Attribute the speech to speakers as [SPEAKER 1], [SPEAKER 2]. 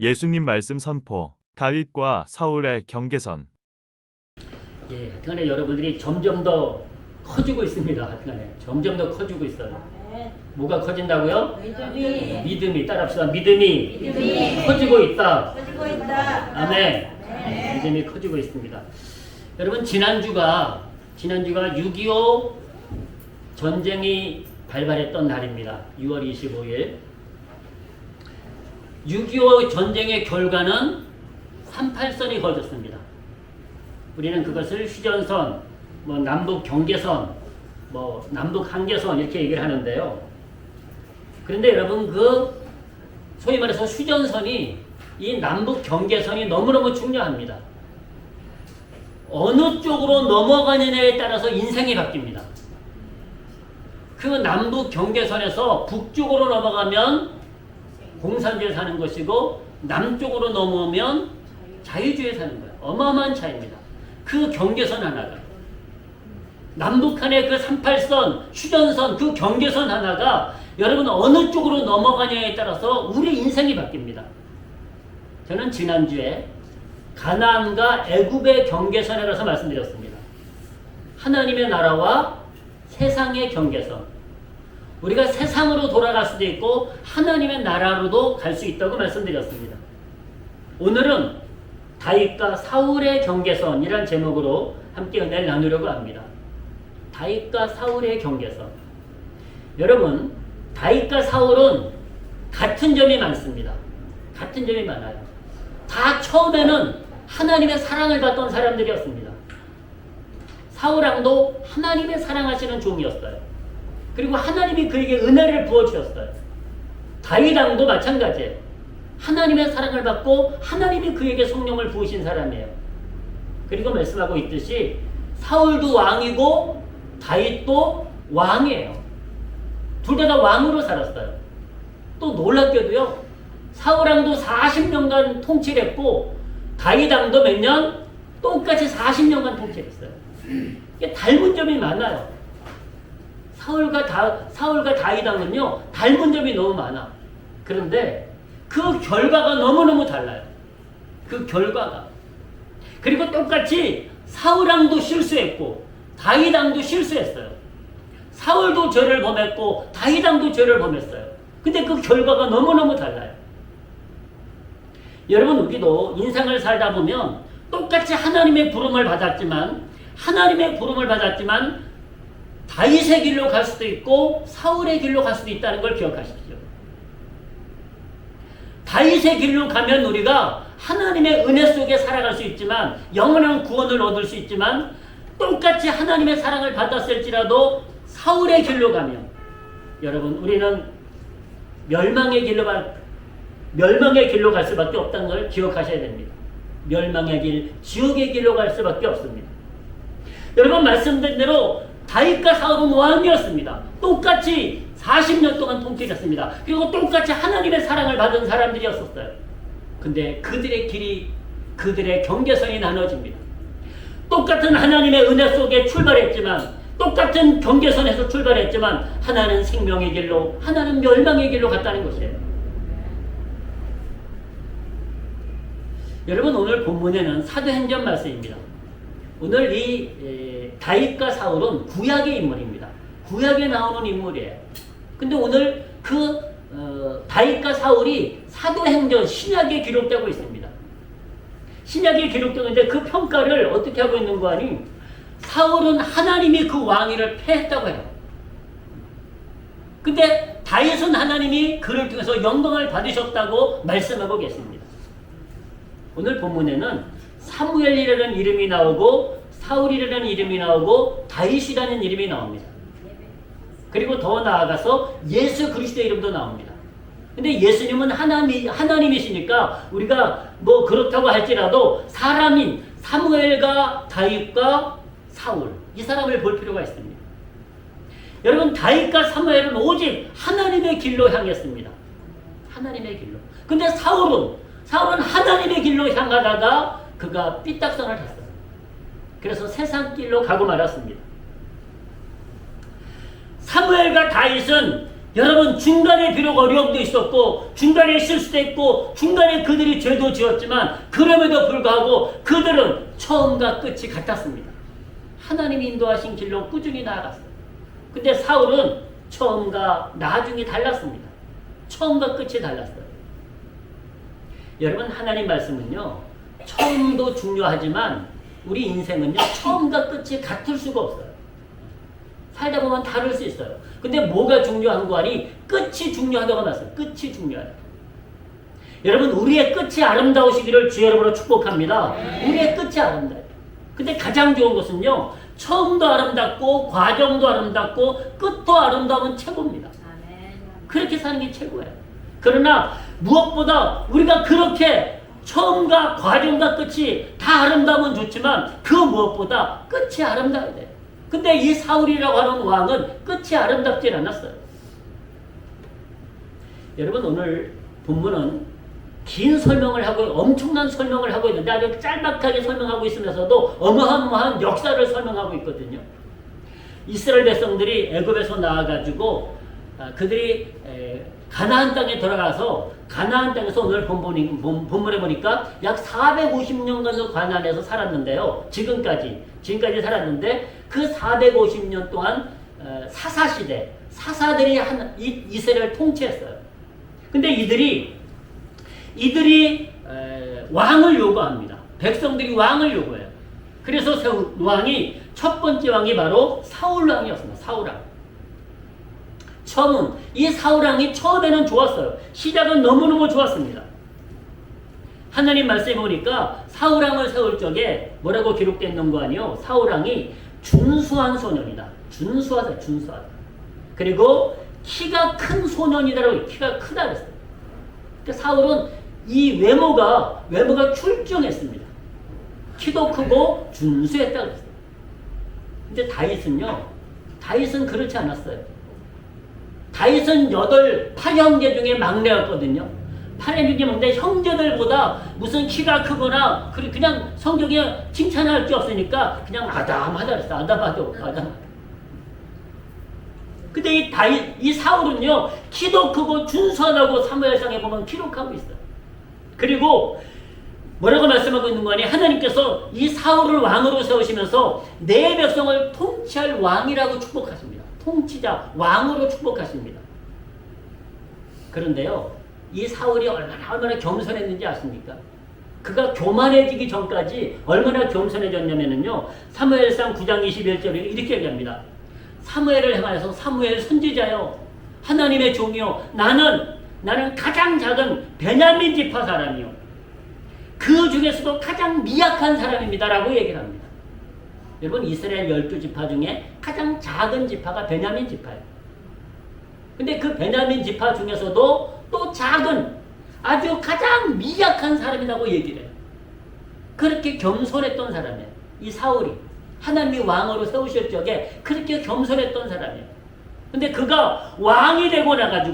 [SPEAKER 1] 예수님 말씀 선포, 다윗과 사울의 경계선.
[SPEAKER 2] 예, 하여튼간에 여러분들이 점점 더 커지고 있습니다. 하여튼간에 점점 더 커지고 있어요. 뭐가 커진다고요? 믿음이 따라합시다. 믿음이 커지고 있다.
[SPEAKER 3] 커지고 있다.
[SPEAKER 2] 아멘.
[SPEAKER 3] 네.
[SPEAKER 2] 믿음이 커지고 있습니다. 여러분 지난주가 6.25 전쟁이 발발했던 날입니다. 6월 25일. 6.25 전쟁의 결과는 38선이 거졌습니다. 우리는 그것을 휴전선, 남북 경계선, 남북 한계선 이렇게 얘기를 하는데요. 그런데 여러분 소위 말해서 휴전선이 이 남북 경계선이 너무너무 중요합니다. 어느 쪽으로 넘어가느냐에 따라서 인생이 바뀝니다. 그 남북 경계선에서 북쪽으로 넘어가면 공산주의에 사는 것이고 남쪽으로 넘어오면 자유주의에 사는 거예요. 어마어마한 차이입니다. 그 경계선 하나가 남북한의 그 38선, 휴전선, 그 경계선 하나가 여러분 어느 쪽으로 넘어가냐에 따라서 우리 인생이 바뀝니다. 저는 지난주에 가나안과 애굽의 경계선이라서 말씀드렸습니다. 하나님의 나라와 세상의 경계선. 우리가 세상으로 돌아갈 수도 있고 하나님의 나라로도 갈 수 있다고 말씀드렸습니다. 오늘은 다윗과 사울의 경계선이란 제목으로 함께 은혜를 나누려고 합니다. 다윗과 사울의 경계선. 여러분, 다윗과 사울은 같은 점이 많습니다. 같은 점이 많아요. 다 처음에는 하나님의 사랑을 받던 사람들이었습니다. 사울왕도 하나님의 사랑하시는 종이었어요. 그리고 하나님이 그에게 은혜를 부어주셨어요. 다윗왕도 마찬가지예요. 하나님의 사랑을 받고 하나님이 그에게 성령을 부으신 사람이에요. 그리고 말씀하고 있듯이 사울도 왕이고 다윗도 왕이에요. 둘 다 왕으로 살았어요. 또 놀랍게도요. 사울왕도 40년간 통치를 했고 다윗왕도 몇 년? 똑같이 40년간 통치를 했어요. 이게 닮은 점이 많아요. 사울과 다윗왕은요 닮은 점이 너무 많아. 그런데 그 결과가 너무너무 달라요. 그 결과가. 그리고 똑같이 사울왕도 실수했고 다윗왕도 실수했어요. 사울도 죄를 범했고 다윗왕도 죄를 범했어요. 근데 그 결과가 너무너무 달라요. 여러분 우리도 인생을 살다 보면 똑같이 하나님의 부름을 받았지만 다윗의 길로 갈 수도 있고 사울의 길로 갈 수도 있다는 걸 기억하십시오. 다윗의 길로 가면 우리가 하나님의 은혜 속에 살아갈 수 있지만 영원한 구원을 얻을 수 있지만 똑같이 하나님의 사랑을 받았을지라도 사울의 길로 가면 여러분 우리는 멸망의 길로 갈 수밖에 없다는 걸 기억하셔야 됩니다. 멸망의 길, 지옥의 길로 갈 수밖에 없습니다. 여러분 말씀드린 대로 다윗과 사울은 왕이었습니다. 똑같이 40년 동안 통치했습니다. 그리고 똑같이 하나님의 사랑을 받은 사람들이었어요. 근데 그들의 길이, 그들의 경계선이 나눠집니다. 똑같은 하나님의 은혜 속에 출발했지만, 똑같은 경계선에서 출발했지만 하나는 생명의 길로, 하나는 멸망의 길로 갔다는 것이에요. 여러분 오늘 본문에는 사도행전 말씀입니다. 오늘 이 다윗과 사울은 구약의 인물입니다. 구약에 나오는 인물이에요. 근데 오늘 다윗과 사울이 사도행전 신약에 기록되고 있습니다. 신약에 기록되고 있는데 그 평가를 어떻게 하고 있는 거 아니? 사울은 하나님이 그 왕위를 패했다고 해요. 근데 다윗은 하나님이 그를 통해서 영광을 받으셨다고 말씀하고 계십니다. 오늘 본문에는 사무엘이라는 이름이 나오고 사울이라는 이름이 나오고 다윗이라는 이름이 나옵니다. 그리고 더 나아가서 예수 그리스도의 이름도 나옵니다. 근데 예수님은 하나님이시니까 우리가 그렇다고 할지라도 사람인 사무엘과 다윗과 사울 이 사람을 볼 필요가 있습니다. 여러분 다윗과 사무엘은 오직 하나님의 길로 향했습니다. 하나님의 길로. 근데 사울은 하나님의 길로 향하다가 그가 삐딱선을 탔어요. 그래서 세상 길로 가고 말았습니다. 사무엘과 다윗은 여러분, 중간에 비록 어려움도 있었고 중간에 실수도 있고 중간에 그들이 죄도 지었지만 그럼에도 불구하고 그들은 처음과 끝이 같았습니다. 하나님이 인도하신 길로 꾸준히 나아갔어요. 근데 사울은 처음과 나중이 달랐습니다. 처음과 끝이 달랐어요. 여러분, 하나님 말씀은요, 처음도 중요하지만 우리 인생은요, 처음과 끝이 같을 수가 없어요. 살다 보면 다를 수 있어요. 근데 뭐가 중요한 거 아니? 끝이 중요하다고 말했어요. 끝이 중요하다. 여러분, 우리의 끝이 아름다우시기를 주 여러분으로 축복합니다. 우리의 끝이 아름다워요. 근데 가장 좋은 것은요, 처음도 아름답고 과정도 아름답고 끝도 아름다우면 최고입니다. 그렇게 사는 게 최고예요. 그러나 무엇보다 우리가 그렇게 처음과 과정과 끝이 다 아름다우면 좋지만 그 무엇보다 끝이 아름다워야 돼요. 근데 이 사울이라고 하는 왕은 끝이 아름답지 않았어요. 여러분, 오늘 본문은 긴 설명을 하고 엄청난 설명을 하고 있는데 아주 짤막하게 설명하고 있으면서도 어마어마한 역사를 설명하고 있거든요. 이스라엘 백성들이 애굽에서 나와가지고 그들이 가나안 땅에 들어가서 가나안 땅에서 오늘 본문에 보니까 약 450년간 가나안에서 살았는데요. 지금까지 살았는데 그 450년 동안 사사시대, 사사들이 이스라엘을 통치했어요. 근데 이들이 왕을 요구합니다. 백성들이 왕을 요구해요. 그래서 첫 번째 왕이 바로 사울 왕이었습니다. 사울 왕. 이 사울 왕이 처음에는 좋았어요. 시작은 너무너무 좋았습니다. 하나님 말씀에 보니까 사울 왕을 세울 적에 뭐라고 기록되어 있는 거 아니요? 사울 왕이 준수한 소년이다. 준수하다. 그리고 키가 큰 소년이다라고, 키가 크다 그랬어요. 그러니까 사울은 이 외모가 출중했습니다. 키도 크고 준수했다고 그랬어요. 근데 다윗은 그렇지 않았어요. 다윗은 8형제 중에 막내였거든요. 8형제 막내 형제들보다 무슨 키가 크거나 그냥 성경에 칭찬할 게 없으니까 그냥 아담하다 그랬어. 아담. 근데 이 사울은요, 키도 크고 준수하다고 사무엘상에 보면 기록하고 있어요. 그리고 뭐라고 말씀하고 있는 거니? 하나님께서 이 사울을 왕으로 세우시면서 내 백성을 통치할 왕이라고 축복하십니다. 통치자, 왕으로 축복하십니다. 그런데요, 이 사울이 얼마나 겸손했는지 아십니까? 그가 교만해지기 전까지 얼마나 겸손해졌냐면요, 사무엘상 9장 21절에 이렇게 얘기합니다. 사무엘을 향하여서 사무엘 선지자여, 하나님의 종이요, 나는 가장 작은 베냐민 지파 사람이요, 그 중에서도 가장 미약한 사람입니다 라고 얘기를 합니다. 여러분, 이스라엘 12지파 중에 가장 작은 지파가 베냐민 지파예요. 근데 그 베냐민 지파 중에서도 또 작은, 아주 가장 미약한 사람이라고 얘기를 해요. 그렇게 겸손했던 사람이에요. 이 사울이 하나님이 왕으로 세우실 적에 그렇게 겸손했던 사람이에요. 근데 그가 왕이 되고 나가지고